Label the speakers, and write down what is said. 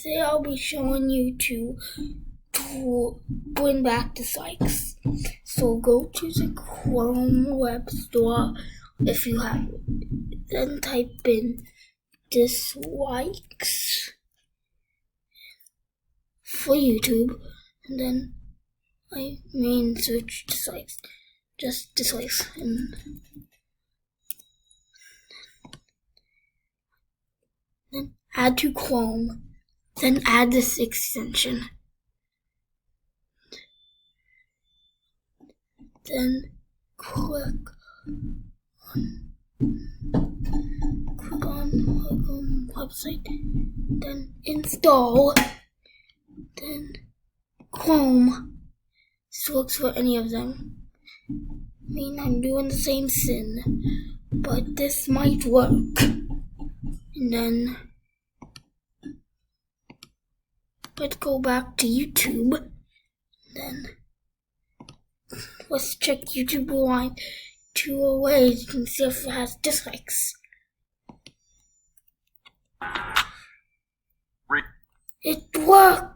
Speaker 1: today I'll be showing you to bring back dislikes. So go to the Chrome Web Store if you have it. Then type in dislikes for YouTube, and then search dislikes, just dislikes, and then add to Chrome, then add this extension, then click on website, then install, then Chrome. Just looks for any of them. I'm doing the same sin, but this might work. And then let's go back to YouTube. Then let's check YouTube Rewind 2 ways. You can see if it has dislikes. It worked!